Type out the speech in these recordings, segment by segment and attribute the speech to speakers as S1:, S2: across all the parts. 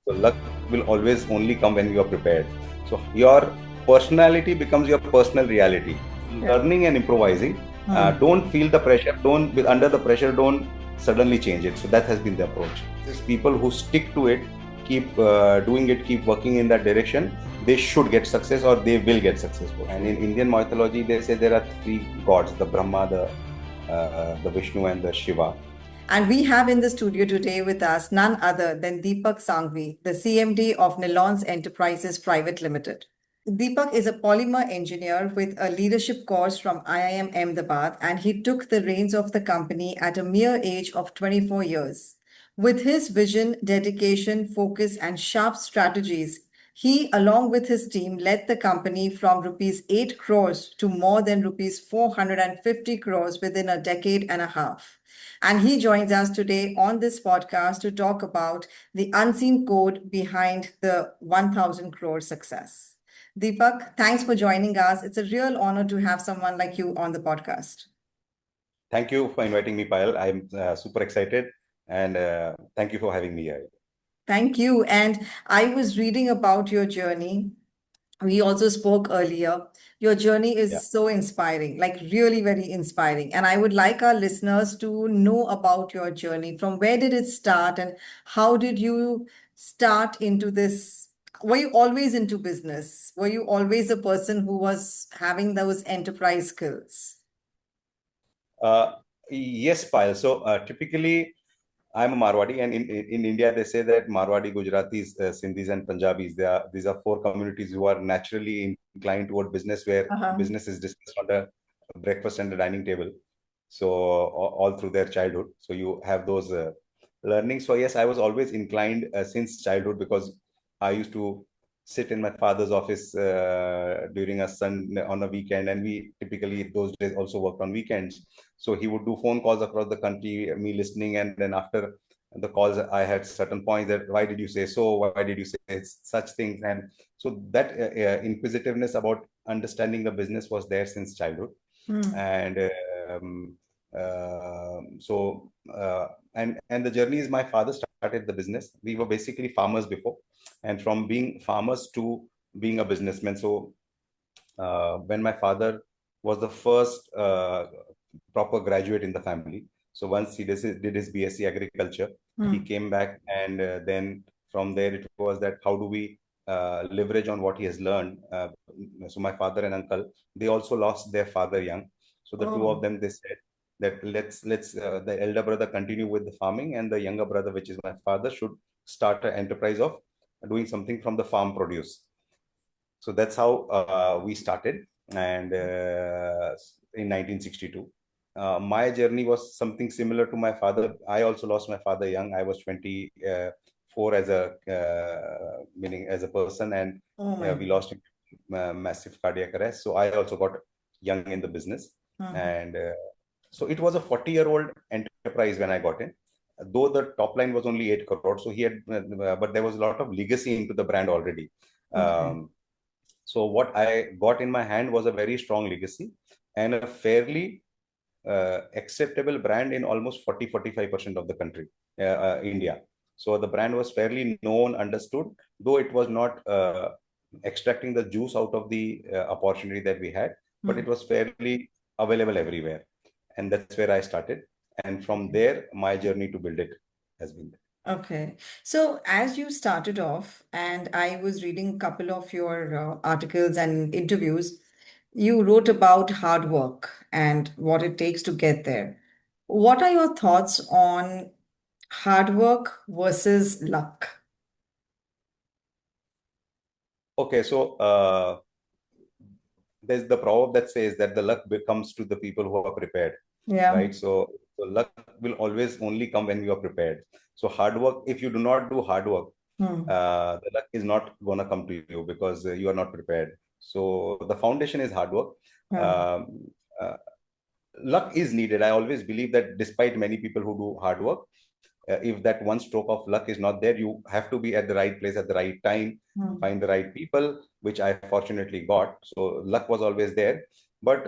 S1: So luck will always only come when you are prepared. So your personality becomes your personal reality. Learning and improvising. Don't feel the pressure. Don't be under the pressure. Don't suddenly change it. So that has been the approach. These people who stick to it, keep doing it, keep working in that direction, they should get success or they will get successful. And in Indian mythology, they say there are three gods: the Brahma, the Vishnu, and the Shiva.
S2: And we have in the studio today with us none other than Dipak Sanghavi, the CMD of Nilons Enterprises Private Limited. Deepak is a polymer engineer with a leadership course from IIM Ahmedabad, and he took the reins of the company at a mere age of 24 years. With his vision, dedication, focus, and sharp strategies, he, along with his team, led the company from rupees 8 crores to more than rupees 450 crores within a decade and a half. And he joins us today on this podcast to talk about the unseen code behind the 1,000 crore success. Deepak, thanks for joining us. It's a real honor to have someone like you on the podcast.
S1: Thank you for inviting me, Payal. I'm super excited, and thank you for having me here.
S2: Thank you. And I was reading about your journey. We also spoke earlier. Your journey
S1: Yeah.
S2: is so inspiring, like really very inspiring. And I would like our listeners to know about your journey. From where did it start and how did you start into this? Were you always into business? Were you always a person who was having those enterprise skills?
S1: Uh, yes, Payal. So typically, I'm a Marwadi, and in India they say that Marwadi, Gujaratis, Sindhis, and Punjabis. These are four communities who are naturally inclined toward business, where
S2: Uh-huh.
S1: business is discussed on the breakfast and the dining table. So all through their childhood. So you have those learnings. So yes, I was always inclined since childhood, because I used to sit in my father's office during a Sunday on a weekend, and we typically those days also worked on weekends. So he would do phone calls across the country, me listening, and then after the calls, I had certain points that why did you say so? Why did you say such things? And so that inquisitiveness about understanding the business was there since childhood. And um, so and the journey is, my father started the business. We were basically farmers before, and from being farmers to being a businessman. So when my father was the first proper graduate in the family. So once he did his BSc agriculture, he came back, and then from there it was that how do we leverage on what he has learned. So my father and uncle, they also lost their father young. So the two of
S2: Oh,
S1: them, they said that let's the elder brother continue with the farming, and the younger brother, which is my father, should start an enterprise of doing something from the farm produce. So that's how we started, and in 1962. My journey was something similar to my father. I also lost my father young. I was 24 as a meaning as a person, and
S2: oh my
S1: we
S2: God.
S1: lost him massive cardiac arrest. So I also got young in the business,
S2: Mhm.
S1: and so it was a 40-year-old enterprise when I got in. Though the top line was only 8 crores, so he had, but there was a lot of legacy into the brand already.
S2: Okay.
S1: So what I got in my hand was a very strong legacy and a fairly acceptable brand in almost 40-45% of the country, India. So the brand was fairly known, understood, though it was not extracting the juice out of the opportunity that we had, but it was fairly available everywhere. And that's where I started. And from there, my journey to build it has been.
S2: Okay. So as you started off, and I was reading a couple of your articles and interviews, you wrote about hard work and what it takes to get there. What are your thoughts on hard work versus luck?
S1: Okay, so there's the proverb that says that the luck comes to the people who are prepared,
S2: Yeah.
S1: right? So luck will always only come when you are prepared. So hard work, if you do not do hard work,
S2: Hmm.
S1: the luck is not going to come to you, because you are not prepared. So the foundation is hard work.
S2: Hmm.
S1: um, uh, Luck is needed. I always believe that despite many people who do hard work, if that one stroke of luck is not there, you have to be at the right place at the right time,
S2: Hmm.
S1: find the right people, which I fortunately got. So luck was always there, but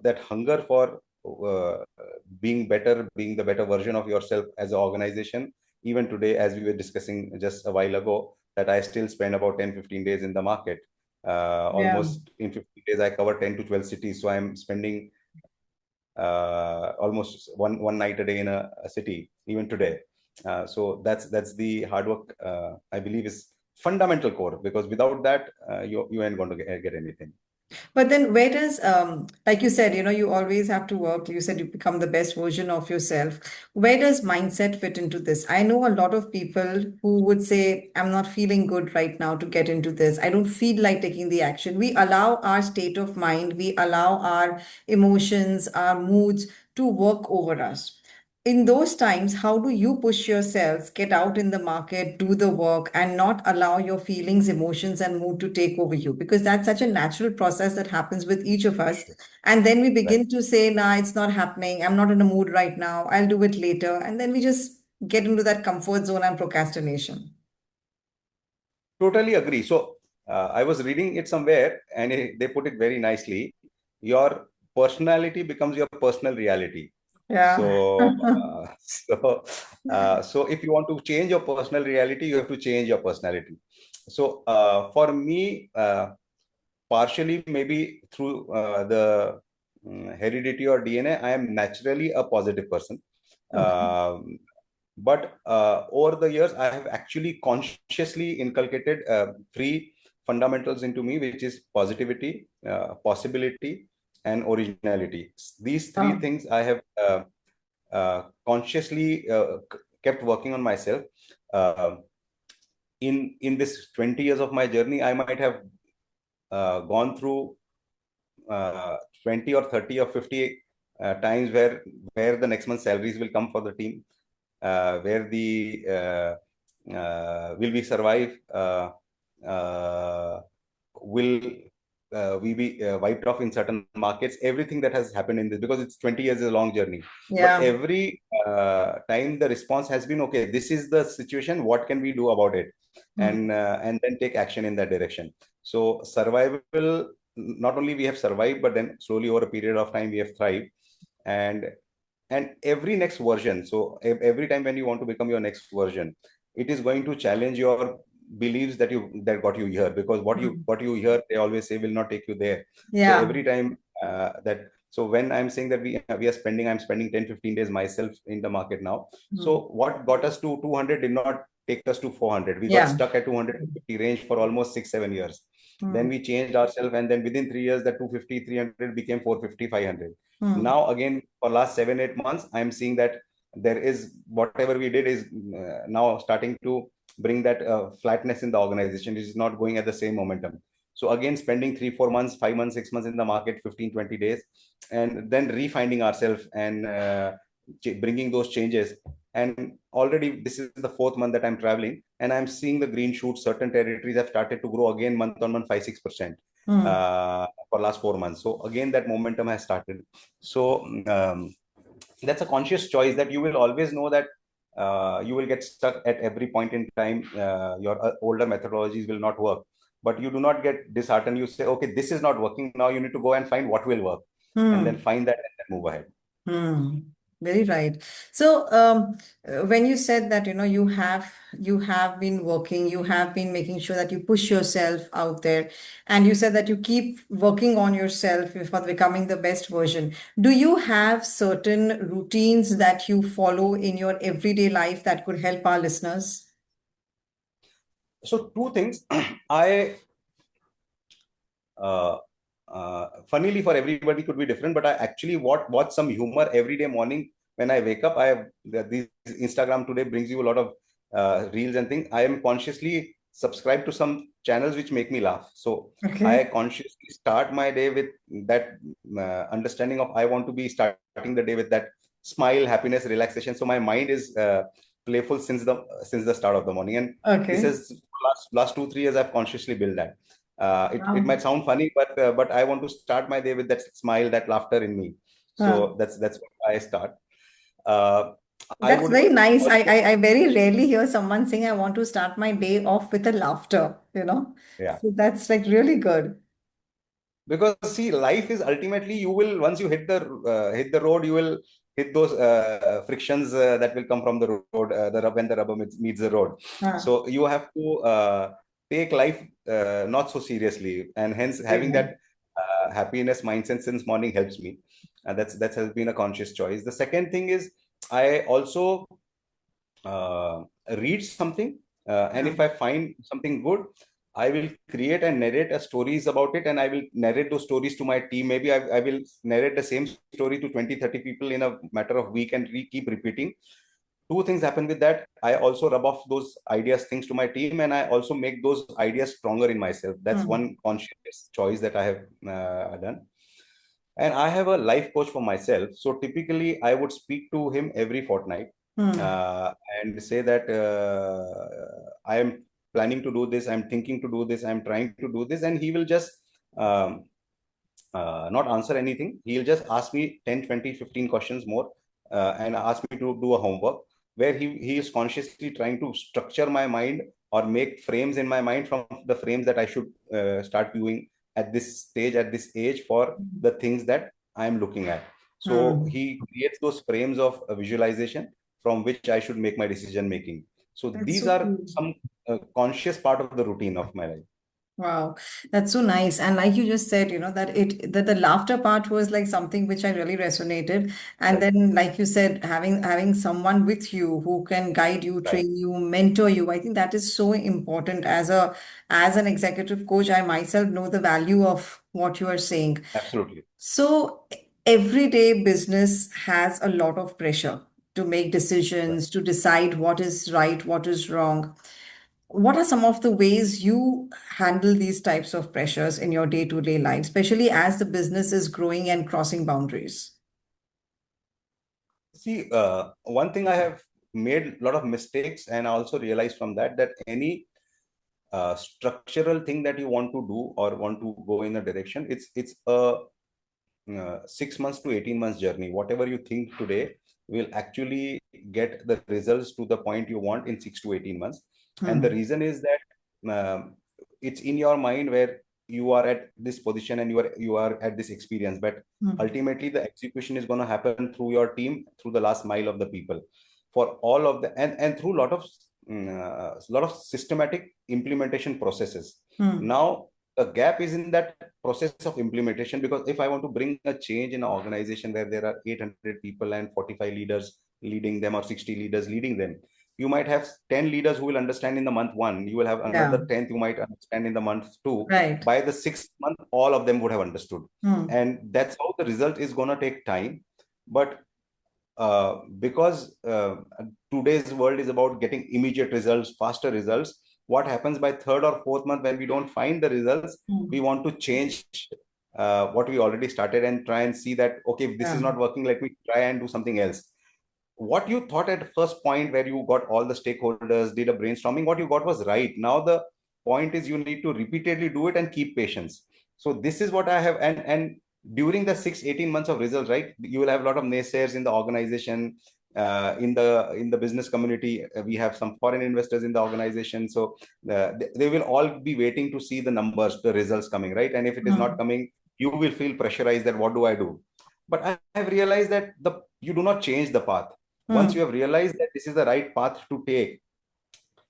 S1: that hunger for being better, being the better version of yourself as an organization, even today, as we were discussing just a while ago, that I still spend about 10-15 days in the market.
S2: Yeah.
S1: Almost in 15 days, I cover 10 to 12 cities. So I'm spending almost one night a day in a city, even today. So that's the hard work, I believe, is fundamental core, because without that, you ain't going to get anything.
S2: But then where does, like you said, you always have to work. You said you become the best version of yourself. Where does mindset fit into this? I know a lot of people who would say, I'm not feeling good right now to get into this. I don't feel like taking the action. We allow our state of mind, we allow our emotions, our moods to work over us. In those times, how do you push yourselves, get out in the market, do the work, and not allow your feelings, emotions, and mood to take over you? Because that's such a natural process that happens with each of us. And then we
S1: Right.
S2: begin to say, nah, it's not happening. I'm not in a mood right now. I'll do it later. And then we just get into that comfort zone and procrastination.
S1: Totally agree. So I was reading it somewhere, and they put it very nicely. Your personality becomes your personal reality.
S2: Yeah.
S1: So, so if you want to change your personal reality, you have to change your personality. So, for me, partially maybe through the heredity or DNA, I am naturally a positive person.
S2: Okay.
S1: But over the years, I have actually consciously inculcated three fundamentals into me, which is positivity, possibility, and originality. These three
S2: Oh,
S1: things I have consciously kept working on myself. Uh, in this 20 years of my journey, I might have gone through 20 or 30 or 50 times where the next month's salaries will come for the team, where the will we survive, uh, will we be wiped off in certain markets, everything that has happened in this, because it's 20 years is a long journey. But
S2: yeah.
S1: every time the response has been, okay, this is the situation, what can we do about it?
S2: Mm,
S1: And then take action in that direction. So survival, not only we have survived, but then slowly over a period of time we have thrived. And and every next version, so every time when you want to become your next version, it is going to challenge your beliefs that got you here, because
S2: mm.
S1: what you hear, they always say, will not take you there. So
S2: Yeah.
S1: every time that so when I'm saying that we are spending, I'm spending 10-15 days myself in the market now.
S2: Mm.
S1: So what got us to 200 did not take us to 400. We got
S2: Yeah.
S1: stuck at 250 range for almost 6-7 years. Then
S2: Mm.
S1: we changed ourselves, and then within 3 years, that 250 300 became 450 500.
S2: Mm.
S1: Now again, for last 7-8 months, I'm seeing that there is, whatever we did is now starting to bring that flatness in the organization. It is not going at the same momentum. So again, spending 3-4 months, 5 months, 6 months in the market, 15-20 days, and then refinding ourselves and bringing those changes. And already this is the fourth month that I'm traveling, and I'm seeing the green shoots. Certain territories have started to grow again month on month, 5-6%
S2: Mm.
S1: for last 4 months. So again, that momentum has started. So that's a conscious choice, that you will always know that you will get stuck at every point in time. Your older methodologies will not work, but you do not get disheartened. You say, okay, this is not working. Now you need to go and find what will work, and then
S2: Mm.
S1: find that and then move ahead.
S2: Hmm. Very right. So, when you said that, you have been working, you have been making sure that you push yourself out there, and you said that you keep working on yourself for becoming the best version. Do you have certain routines that you follow in your everyday life that could help our listeners?
S1: So two things. I uh, funnily, for everybody could be different, but I actually watch some humor every day morning when I wake up. I have these Instagram today brings you a lot of reels and things. I am consciously subscribed to some channels which make me laugh. So I
S2: Okay.
S1: consciously start my day with that understanding of, I want to be starting the day with that smile, happiness, relaxation. So my mind is playful since the start of the morning, and this
S2: Okay.
S1: is last 2-3 years I've consciously built that. It
S2: Wow.
S1: might sound funny, but I want to start my day with that smile, that laughter in me.
S2: Huh.
S1: So that's what I start. Uh, I
S2: That's
S1: would
S2: very nice. I,
S1: also,
S2: I I very rarely hear someone saying I want to start my day off with a laughter.
S1: yeah,
S2: So that's like really good.
S1: because see, life is ultimately, you will, once you hit the road, you will. hit those frictions that will come from the road, when the rubber meets the road.
S2: Huh.
S1: So you have to take life not so seriously, and hence having
S2: Right.
S1: that happiness mindset since morning helps me. That has been a conscious choice. The second thing is I also uh, read something, and
S2: Yeah.
S1: if I find something good, I will create and narrate stories about it, and I will narrate those stories to my team. Maybe I will narrate the same story to 20, 30 people in a matter of week, and keep repeating. Two things happen with that. I also rub off those ideas, things to my team, and I also make those ideas stronger in myself. That's
S2: Hmm.
S1: one conscious choice that I have done. And I have a life coach for myself. So typically, I would speak to him every fortnight
S2: Hmm.
S1: uh, and say that I am planning to do this, I'm thinking to do this, I'm trying to do this, and he will just um, not answer anything. He'll just ask me 10, 20, 15 questions more, and ask me to do a homework where he is consciously trying to structure my mind or make frames in my mind from the frames that I should start viewing at this stage, at this age, for the things that I'm looking at. So
S2: Hmm.
S1: he creates those frames of visualization from which I should make my decision making. So
S2: That's
S1: these
S2: so
S1: are
S2: cool.
S1: some conscious part of the routine of my life.
S2: Wow, that's so nice. And like you just said, that the laughter part was like something which I really resonated. And
S1: Right,
S2: then, like you said, having someone with you who can guide you,
S1: right,
S2: train you, mentor you, I think that is so important. As an executive coach, I myself know the value of what you are saying.
S1: absolutely.
S2: So everyday business has a lot of pressure to make
S1: Right.
S2: decisions, to decide what is right, what is wrong. What are some of the ways you handle these types of pressures in your day-to-day life, especially as the business is growing and crossing boundaries?
S1: See, one thing I have made a lot of mistakes, and I also realized from that that any structural thing that you want to do or want to go in a direction, it's a 6 months to 18 months journey. Whatever you think today will actually get the results to the point you want in 6 to 18 months. And the
S2: Hmm.
S1: reason is that it's in your mind where you are at this position and you are at this experience, but
S2: Hmm.
S1: ultimately the execution is going to happen through your team, through the last mile of the people, for all of the and through lot of systematic implementation processes.
S2: Hmm.
S1: Now the gap is in that process of implementation, because if I want to bring a change in an organization where there are 800 people and 45 leaders leading them, or 60 leaders leading them, you might have 10 leaders who will understand in the month one, you will have
S2: Yeah.
S1: another 10th you might understand in the month two.
S2: Right.
S1: By the sixth month all of them would have understood,
S2: Hmm.
S1: and that's how the result is going to take time. But because today's world is about getting immediate results, faster results, what happens by third or fourth month when we don't find the results, we
S2: Hmm.
S1: want to change what we already started and try and see that, okay, if this is
S2: Yeah.
S1: not working, let me try and do something else. What you thought at first point where you got all the stakeholders, did a brainstorming, what you got was right. Now the point is you need to repeatedly do it and keep patience. So this is what I have. And during the 6 18 months of results, right, you will have a lot of naysayers in the organization, in the business community. We have some foreign investors in the organization, so they will all be waiting to see the numbers, the results coming, right? And if it is not
S2: Hmm.
S1: coming, you will feel pressurized that what do I do. But I have realized that the you do not change the path. Once you
S2: Hmm.
S1: have realized that this is the right path to take,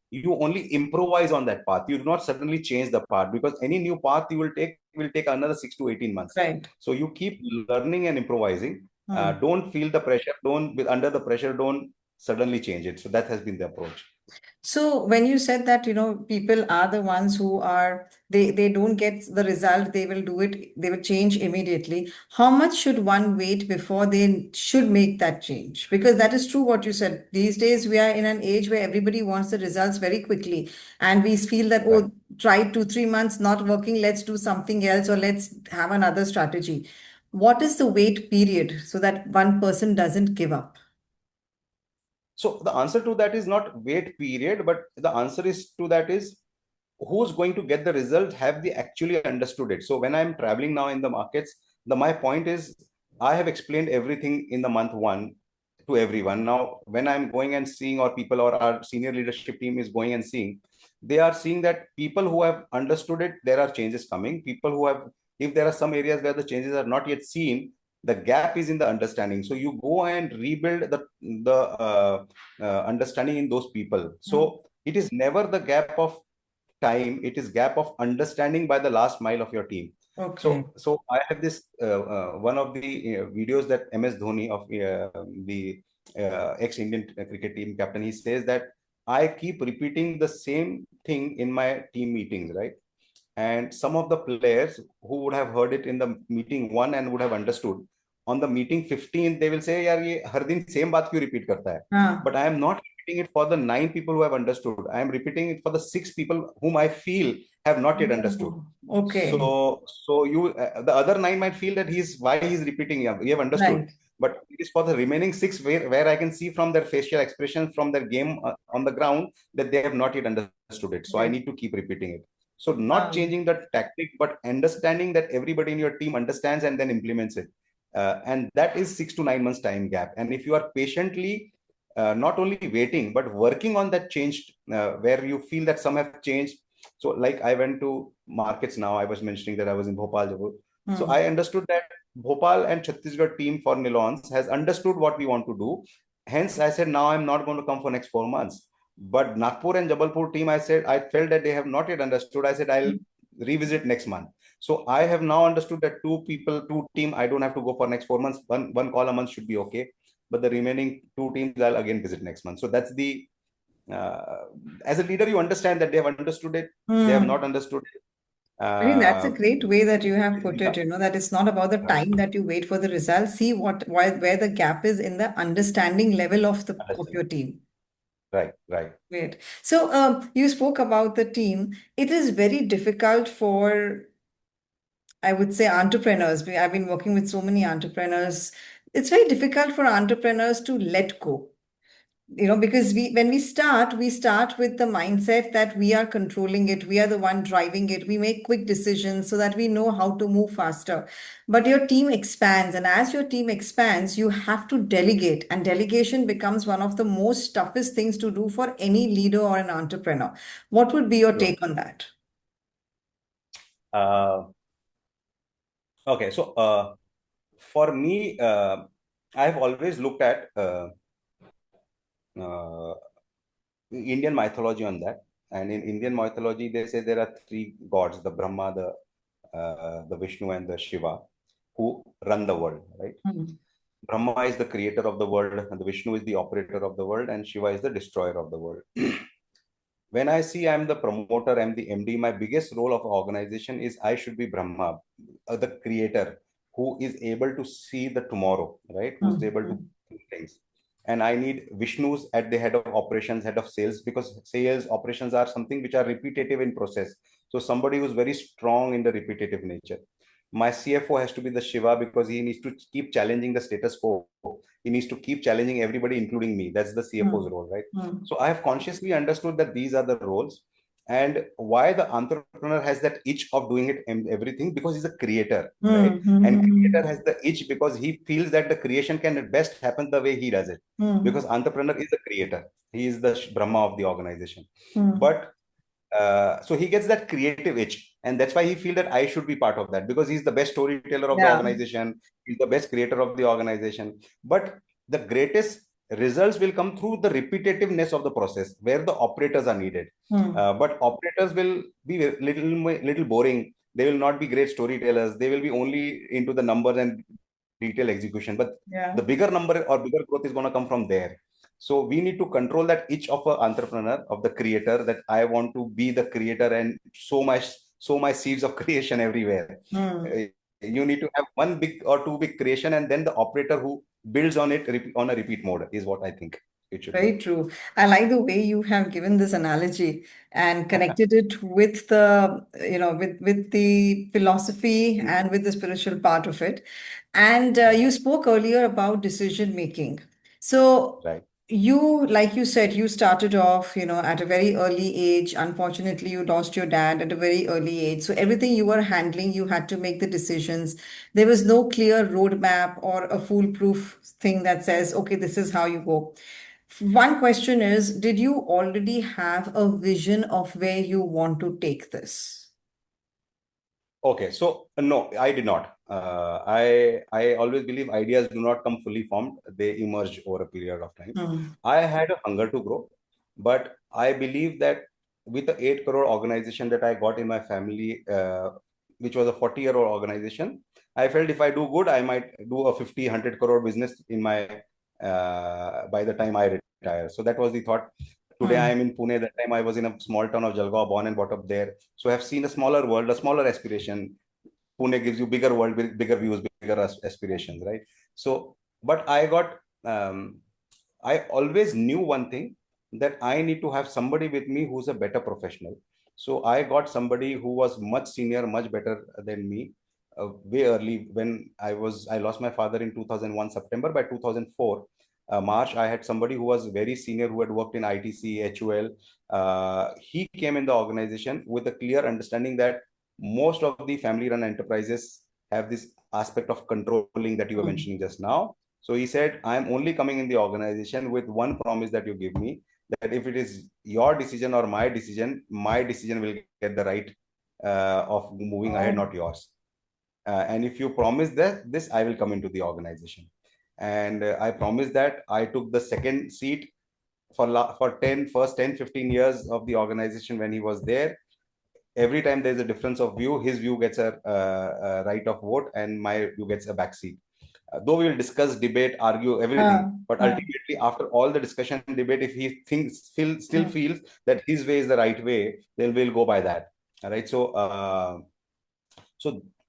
S1: you only improvise on that path. You do not suddenly change the path, because any new path you will take another 6 to 18 months.
S2: Right.
S1: So you keep learning and improvising.
S2: Hmm.
S1: Don't feel the pressure. Don't be under the pressure. Don't suddenly change it. So that has been the approach.
S2: So when you said that, people are the ones who are they don't get the result, they will do it, they will change immediately. How much should one wait before they should make that change? Because that is true what you said. These days we are in an age where everybody wants the results very quickly, and we feel that,
S1: Right.
S2: oh, try 2 3 months not working, let's do something else, or let's have another strategy. What is the wait period so that one person doesn't give up?
S1: So the answer to that is not wait period, but the answer is to that is who's going to get the result, have they actually understood it. So when I'm traveling now in the markets, the my point is I have explained everything in the month one to everyone. Now when I'm going and seeing, or people or our senior leadership team is going and seeing, they are seeing that people who have understood it, there are changes coming. People who have, if there are some areas where the changes are not yet seen, The gap is in the understanding. So you go and rebuild the understanding in those people. So it is never the gap of time, it is gap of understanding by the last mile of your team.
S2: Okay.
S1: So I have this one of the videos that MS Dhoni of the ex-Indian cricket team captain, he says that I keep repeating the same thing in my team meetings, right? And some of the players who would have heard it in the meeting one and would have understood, on the meeting 15 they will say, yaar ye har din same baat kyun repeat karta hai?
S2: Ah.
S1: But I am not repeating it for the 9 people who have understood. I am repeating it for the 6 people whom I feel have not yet understood.
S2: Oh, okay.
S1: So you the other 9 might feel that he's why he's repeating. Yeah, we have understood,
S2: Right.
S1: but it is for the remaining 6 where I can see from their facial expressions from their game on the ground that they have not yet understood it. So I need to keep repeating it. So not
S2: Um,
S1: changing the tactic, but understanding that everybody in your team understands and then implements it. And that is 6 to 9 months time gap. And if you are patiently not only waiting but working on that change, where you feel that some have changed. So like I went to markets now. I was mentioning that I was in Bhopal, Jaipur. So
S2: hmm.
S1: I understood that Bhopal and Chhattisgarh team for Nilons has understood what we want to do. Hence, I said now I'm not going to come for next 4 months. But Nagpur and Jabalpur team, I said I felt that they have not yet understood. I said I'll revisit next month. So I have now understood that two people, two team, I don't have to go for next 4 months. One call a month should be okay. But the remaining two teams I'll again visit next month. So that's the uh, as a leader, you understand that they have understood it, they have not
S2: Hmm.
S1: understood it.
S2: I think that's a
S1: Uh,
S2: great way that you have put
S1: yeah,
S2: it, that it's not about the
S1: right,
S2: time that you wait for the results. See where the gap is in the understanding level of
S1: understand.
S2: your team.
S1: Right, right.
S2: Great. So you spoke about the team. It is very difficult for, I would say, entrepreneurs. I've been working with so many entrepreneurs. It's very difficult for entrepreneurs to let go. Because when we start with the mindset that we are controlling it, we are the one driving it, we make quick decisions so that we know how to move faster. But your team expands, and as your team expands, you have to delegate, and delegation becomes one of the most toughest things to do for any leader or an entrepreneur. What would be your
S1: Sure.
S2: take on that?
S1: Uh, okay, so for me, I've always looked at uh, Indian mythology on that. And in Indian mythology, they say there are three gods: the Brahma, the Vishnu, and the Shiva, who run the world, right?
S2: Hmm.
S1: Brahma is the creator of the world, and the Vishnu is the operator of the world, and Shiva is the destroyer of the world. When I see I'm the promoter, I'm the MD, my biggest role of organization is I should be Brahma, the creator, who is able to see the tomorrow, right? Who's
S2: Hmm.
S1: able to do things. And I need Vishnu's at the head of operations, head of sales, because sales operations are something which are repetitive in process. So somebody who's very strong in the repetitive nature. My CFO has to be the Shiva because he needs to keep challenging the status quo. He needs to keep challenging everybody, including me. That's the CFO's
S2: Hmm.
S1: role, right?
S2: Hmm.
S1: So I have consciously understood that these are the roles, and why the entrepreneur has that itch of doing it and everything, because he's a creator, right?
S2: Hmm. Hmm.
S1: And
S2: Hmm.
S1: creator has the itch because he feels that the creation can at best happen the way he does it.
S2: Hmm.
S1: Because entrepreneur is a creator, he is the Brahma of the organization.
S2: Hmm.
S1: But so he gets that creative itch, and that's why he feels that I should be part of that because he's the best storyteller of the
S2: Yeah.
S1: organization, he's the best creator of the organization. But the greatest results will come through the repetitiveness of the process where the operators are needed.
S2: Hmm.
S1: But operators will be little boring, they will not be great storytellers, they will be only into the numbers and detail execution. But the
S2: Yeah.
S1: bigger number or bigger growth is going to come from there. So we need to control that itch of an entrepreneur, of the creator, that I want to be the creator and sow my seeds of creation everywhere.
S2: Hmm.
S1: Uh, you need to have one big or two big creation, and then the operator who builds on it on a repeat mode is what I think it should be.
S2: Very true. I like the way you have given this analogy and connected it with with the philosophy and with the spiritual part of it. And you spoke earlier about decision making. So
S1: Right.
S2: like you said, you started off, at a very early age. Unfortunately, you lost your dad at a very early age. So everything you were handling, you had to make the decisions. There was no clear roadmap or a foolproof thing that says, okay, this is how you go. One question is, did you already have a vision of where you want to take this?
S1: Okay, so no, I did not. I always believe ideas do not come fully formed; they emerge over a period of time.
S2: Hmm.
S1: I had a hunger to grow, but I believe that with the 8 crore organization that I got in my family, which was a 40-year-old organization, I felt if I do good, I might do a 50, 100 crore business in my by the time I retire. So that was the thought. Today I am
S2: Hmm.
S1: in Pune. That time I was in a small town of Jalgaon, born and brought up there. So I've seen a smaller world, a smaller aspiration. Pune gives you bigger world, bigger views, bigger aspirations, right? So, but I always knew one thing, that I need to have somebody with me who's a better professional. So I got somebody who was much senior, much better than me, way early. When I lost my father in 2001 September. By 2004 March, I had somebody who was very senior, who had worked in ITC, HUL. He came in the organization with a clear understanding that most of the family-run enterprises have this aspect of controlling that you were
S2: Hmm.
S1: mentioning just now. So he said, I'm only coming in the organization with one promise that you give me, that if it is your decision or my decision will get the right of moving ahead,
S2: Oh.
S1: not yours. And if you promise that this, I will come into the organization. And I promised that. I took the second seat for 10, 15 years of the organization when he was there. Every time there's a difference of view, his view gets a right of vote and my view gets a backseat. Though we will discuss, debate, argue, everything, but
S2: Uh,
S1: ultimately, after all the discussion and debate, if he still
S2: uh,
S1: feels that his way is the right way, then we'll go by that. All right. So,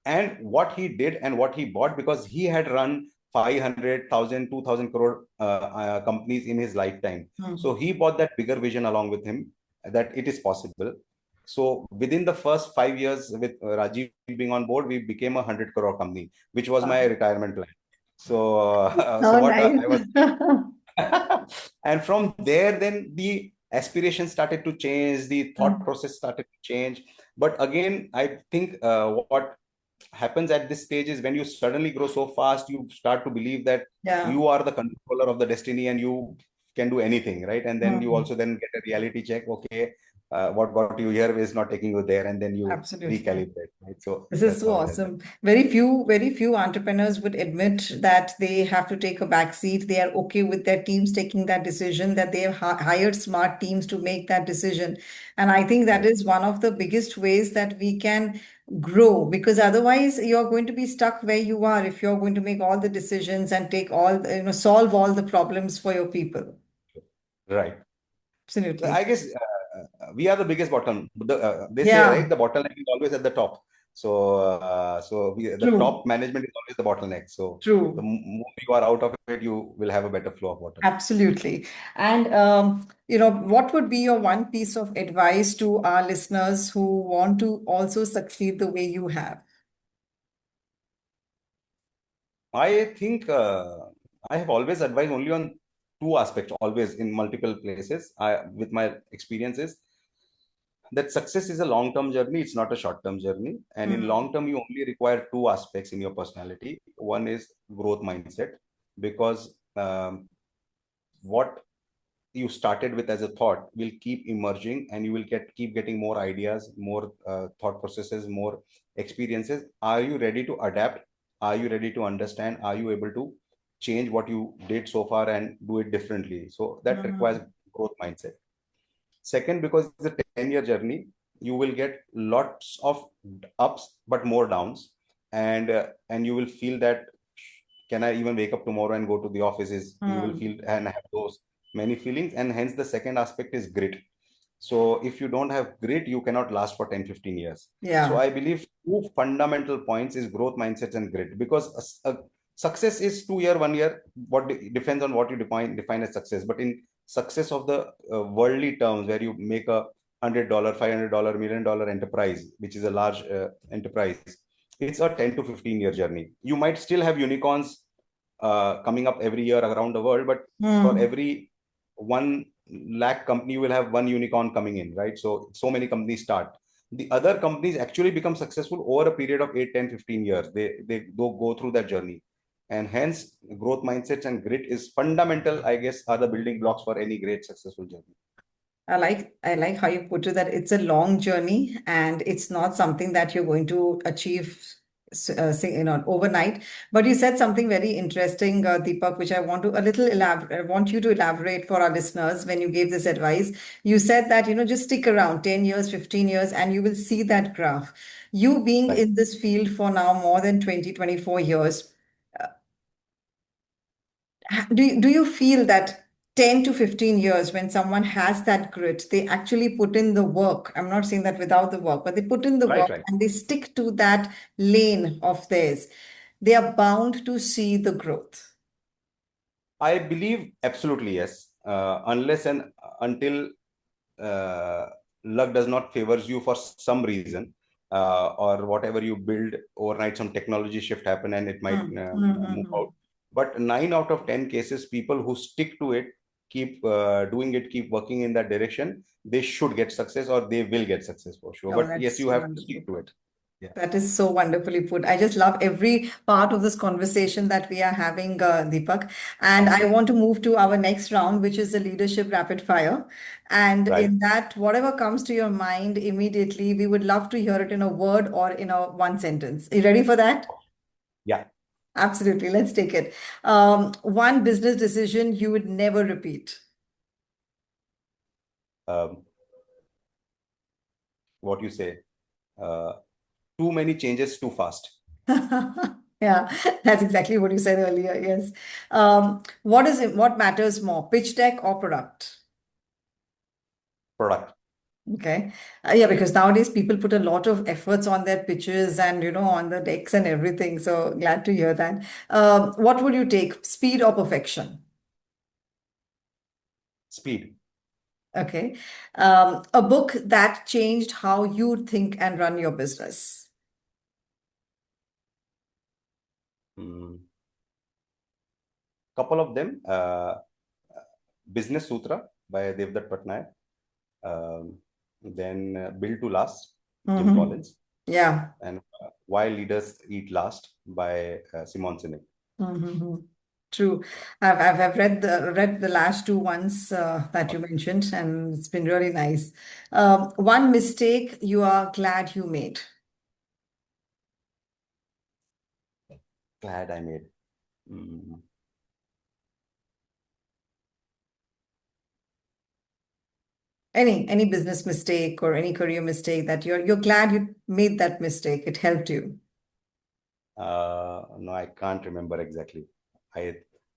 S1: and what he did and what he bought, because he had run 500,000, 2,000 crore companies in his lifetime.
S2: hmm.
S1: So he bought that bigger vision along with him, that it is possible. So within the first 5 years with Rajiv being on board, we became a 100 crore company, which was my
S2: Wow.
S1: retirement plan. So
S2: Oh,
S1: what
S2: nice.
S1: I was and from there, then the aspiration started to change, the thought
S2: Hmm.
S1: process started to change. But again, I think what happens at this stage is when you suddenly grow so fast, you start to believe that
S2: Yeah.
S1: you are the controller of the destiny and you can do anything, right? And then you
S2: Hmm.
S1: also then get a reality check. Okay, what got you here is not taking you there, and then you
S2: Absolutely.
S1: recalibrate, right? So
S2: This is
S1: that's
S2: so
S1: how it has happened.
S2: awesome. Very few entrepreneurs would admit that they have to take a back seat. They are okay with their teams taking that decision, that they have hired smart teams to make that decision. And I think that
S1: Right.
S2: is one of the biggest ways that we can grow, because otherwise you're going to be stuck where you are if you're going to make all the decisions and take all, solve all the problems for your people.
S1: Right.
S2: Absolutely.
S1: I guess we are the biggest bottom. They say,
S2: Yeah,
S1: right, the bottleneck is always at the top. The
S2: true,
S1: top management is always the bottleneck. So the
S2: true.
S1: more you are out of it, you will have a better flow of water.
S2: Absolutely. And, what would be your one piece of advice to our listeners who want to also succeed the way you have?
S1: I think I have always advised only on two aspects, always in multiple places. With my experiences, that success is a long-term journey. It's not a short-term journey. And in
S2: Mm,
S1: long-term, you only require two aspects in your personality. One is growth mindset, because what you started with as a thought will keep emerging, and you will keep getting more ideas, more thought processes, more experiences. Are you ready to adapt? Are you ready to understand? Are you able to change what you did so far and do it differently? So that requires
S2: mm,
S1: growth mindset. Second, because it's a 10-year journey, you will get lots of ups but more downs, and you will feel that, can I even wake up tomorrow and go to the offices? You will
S2: mm.
S1: feel and have those many feelings. And hence the second aspect is grit. So if you don't have grit, you cannot last for 10, 15 years. So
S2: Yeah.
S1: I believe two fundamental points is growth mindsets and grit, because success is 2 year, 1 year, depends on what you define as success. But in success of the worldly terms, where you make a $100, $500, $1 million enterprise, which is a large enterprise, it's a 10 to 15-year journey. You might still have unicorns coming up every year around the world, but for
S2: Mm.
S1: every 1 lakh company, you will have one unicorn coming in, right? So many companies start. The other companies actually become successful over a period of 8, 10, 15 years. They go through that journey. And hence, growth mindsets and grit is fundamental, I guess, are the building blocks for any great successful journey.
S2: I like how you put it that it's a long journey and it's not something that you're going to achieve overnight. But you said something very interesting, Deepak, which I want to a little elaborate. I want you to elaborate for our listeners when you gave this advice. You said that, just stick around 10 years, 15 years, and you will see that graph. You being
S1: Right.
S2: in this field for now more than 20, 24 years, do you feel that 10 to 15 years when someone has that grit, they actually put in the work? I'm not saying that without the work, but they put in the
S1: Right,
S2: work
S1: right.
S2: and they stick to that lane of theirs. They are bound to see the growth.
S1: I believe absolutely yes. Unless and until uh, luck does not favors you for some reason, or whatever you build overnight, some technology shift happen and it might
S2: Hmm.
S1: move
S2: Hmm.
S1: out. But 9 out of 10 cases, people who stick to it, keep doing it, keep working in that direction, they should get success or they will get success for sure.
S2: Oh,
S1: But yes,
S2: that's
S1: you have to
S2: wonderfully
S1: stick to it.
S2: put.
S1: Yeah.
S2: That is so wonderfully put. I just love every part of this conversation that we are having, Deepak. And
S1: Thank
S2: I
S1: you.
S2: want to move to our next round, which is the leadership rapid fire. And
S1: Right.
S2: in that, whatever comes to your mind immediately, we would love to hear it in a word or in a one sentence. Are you ready for that?
S1: Yeah.
S2: Absolutely. Let's take it. One business decision you would never repeat.
S1: Um, what you say? Uh, Too many changes too fast.
S2: Yeah, that's exactly what you said earlier. Yes. What is it? What matters more, pitch deck or product?
S1: Product.
S2: Okay. Yeah, because nowadays people put a lot of efforts on their pitches and, on the decks and everything. So glad to hear that. What would you take, speed or perfection?
S1: Speed.
S2: Okay. A book that changed how you think and run your business.
S1: Mm, Couple of them. Business Sutra by Devdutt Patnaik. Then Build to Last, Jim
S2: Hmm.
S1: Collins,
S2: Yeah.
S1: and Why Leaders Eat Last by Simon Sinek.
S2: Hmm. True. I've read the last two ones that you
S1: Okay.
S2: mentioned, and it's been really nice. One mistake you are glad you made.
S1: Glad I made. Mm,
S2: Any business mistake or any career mistake that you're glad you made that mistake. It helped you.
S1: no, I can't remember exactly. I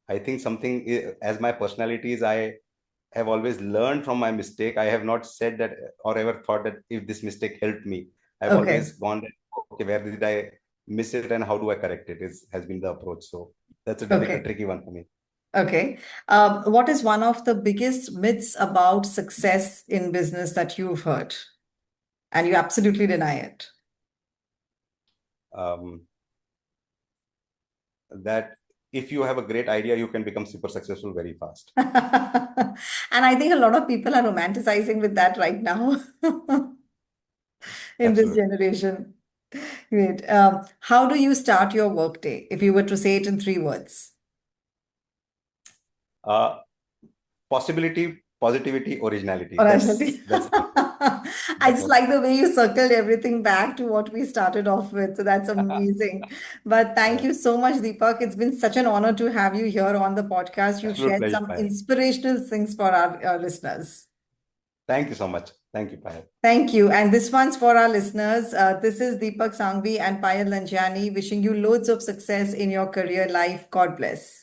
S1: I think something as my personality is, I have always learned from my mistake. I have not said that or ever thought that if this mistake helped me. I've always
S2: Okay.
S1: gone, okay, where did I miss it and how do I correct it? Is has been the approach. So that's a
S2: Okay.
S1: tricky one for me.
S2: Okay. What is one of the biggest myths about success in business that you've heard and you absolutely deny it?
S1: Um, that if you have a great idea, you can become super successful very fast.
S2: And I think a lot of people are romanticizing with that right now in this
S1: Absolutely.
S2: generation. Great. How do you start your workday if you were to say it in three words?
S1: Uh, Possibility, positivity, originality.
S2: Originally.
S1: That's
S2: I
S1: that
S2: just
S1: was
S2: like the way you circled everything back to what we started off with. So that's amazing. But thank
S1: uh,
S2: you so much, Deepak. It's been such an honor to have you here on the podcast. You've
S1: absolute
S2: shared
S1: pleasure,
S2: some
S1: Payal.
S2: inspirational things for our listeners.
S1: Thank you so much. Thank you, Payal.
S2: Thank you. And this one's for our listeners. This is Dipak Sanghavi and Payal Nanjiani wishing you loads of success in your career life. God bless.